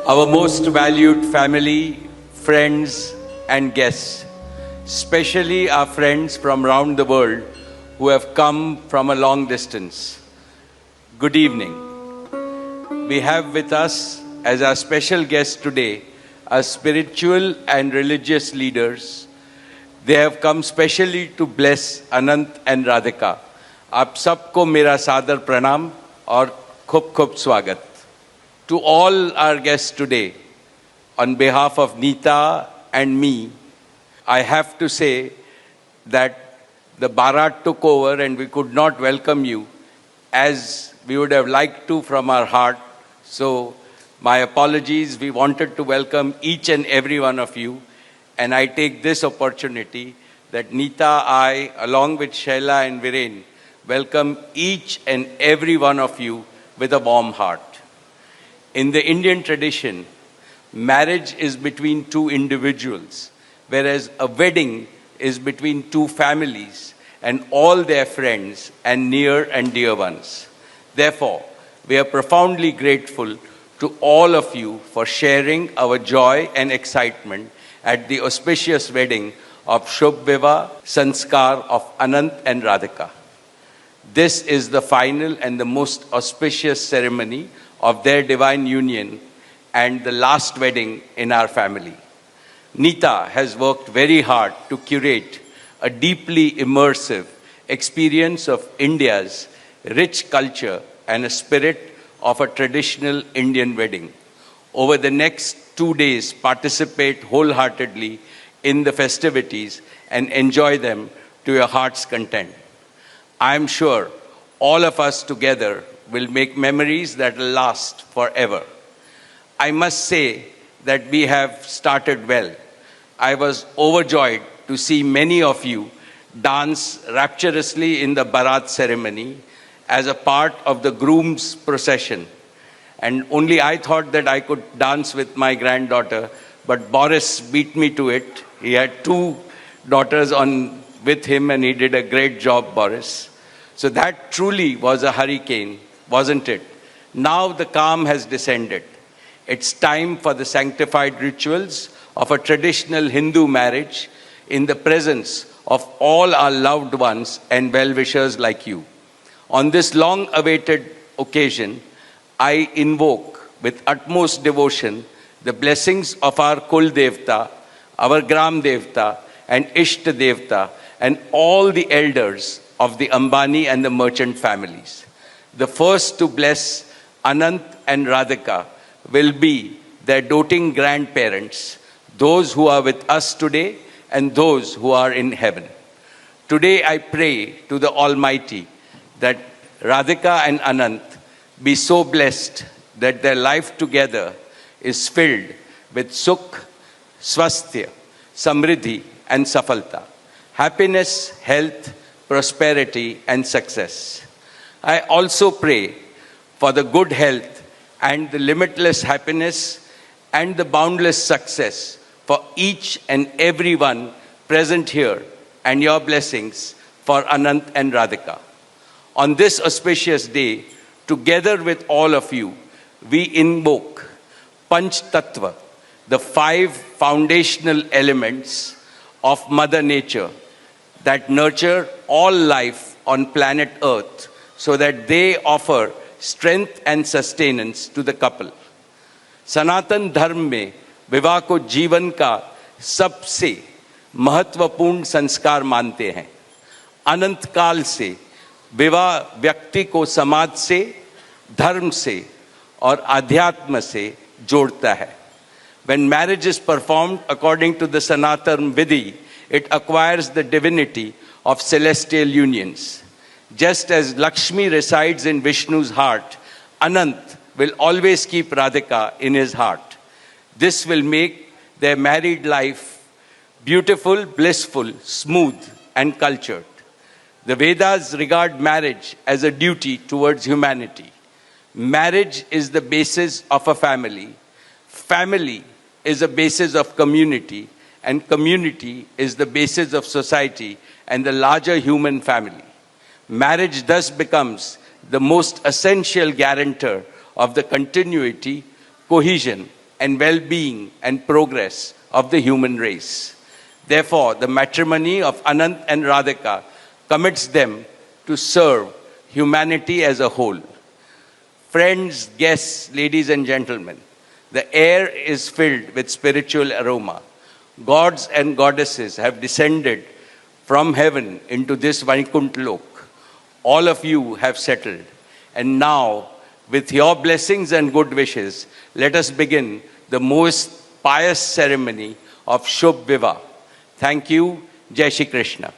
Our most valued family, friends, and guests, especially our friends from around the world who have come from a long distance. Good evening. We have with us as our special guests today our spiritual and religious leaders. They have come specially to bless Anant and Radhika. आप सबको मेरा सादर प्रणाम और खूब खूब स्वागत. To all our guests today, on behalf of Neeta and me, I have to say that the Bharat took over and we could not welcome you as we would have liked to from our heart. So my apologies. We wanted to welcome each and every one of you, and I take this opportunity that Neeta, I, along with Shaila and Viren, welcome each and every one of you with a warm heart. In the Indian tradition, marriage is between two individuals, whereas a wedding is between two families and all their friends and near and dear ones. Therefore, we are profoundly grateful to all of you for sharing our joy and excitement at the auspicious wedding of Shubh Vivah Sanskar of Anant and Radhika. This is the final and the most auspicious ceremony of their divine union and the last wedding in our family. Neeta has worked very hard to curate a deeply immersive experience of India's rich culture and a spirit of a traditional Indian wedding. Over the next 2 days, participate wholeheartedly in the festivities and enjoy them to your heart's content. I am sure all of us together will make memories that will last forever. I must say that we have started well. I was overjoyed to see many of you dance rapturously in the Bharat ceremony as a part of the groom's procession. And only I thought that I could dance with my granddaughter, but Boris beat me to it. He had 2 daughters with him and he did a great job, Boris. So that truly was a hurricane, wasn't it? Now the calm has descended. It's time for the sanctified rituals of a traditional Hindu marriage in the presence of all our loved ones and well-wishers like you. On this long-awaited occasion, I invoke with utmost devotion the blessings of our Kul Devta, our Gram Devta, and Ishta Devta, and all the elders of the Ambani and the merchant families. The first to bless Anant and Radhika will be their doting grandparents, those who are with us today and those who are in heaven. Today I pray to the Almighty that Radhika and Anant be so blessed that their life together is filled with sukh, swasthya, samriddhi and safalta, happiness, health, prosperity and success. I also pray for the good health and the limitless happiness and the boundless success for each and every one present here, and your blessings for Anant and Radhika. On this auspicious day, together with all of you, we invoke Panch Tattva, the 5 foundational elements of Mother Nature that nurture all life on planet Earth so that they offer strength and sustenance to the couple. सनातन धर्म में विवाह को जीवन का सबसे महत्वपूर्ण संस्कार मानते हैं. अनंत काल से विवाह व्यक्ति को समाज से, धर्म से और अध्यात्म से जोड़ता है. When marriage is performed according to the Sanatan Vidhi, it acquires the divinity of celestial unions. Just as Lakshmi resides in Vishnu's heart, Anant will always keep Radhika in his heart. This will make their married life beautiful, blissful, smooth, and cultured. The Vedas regard marriage as a duty towards humanity. Marriage is the basis of a family. Family is a basis of community, and community is the basis of society and the larger human family. Marriage thus becomes the most essential guarantor of the continuity, cohesion, and well-being and progress of the human race. Therefore, the matrimony of Anant and Radhika commits them to serve humanity as a whole. Friends, guests, ladies and gentlemen, the air is filled with spiritual aroma. Gods and goddesses have descended from heaven into this Vaikuntha Lok. All of you have settled. And now, with your blessings and good wishes, let us begin the most pious ceremony of Shubh Vivah. Thank you. Jai Shri Krishna.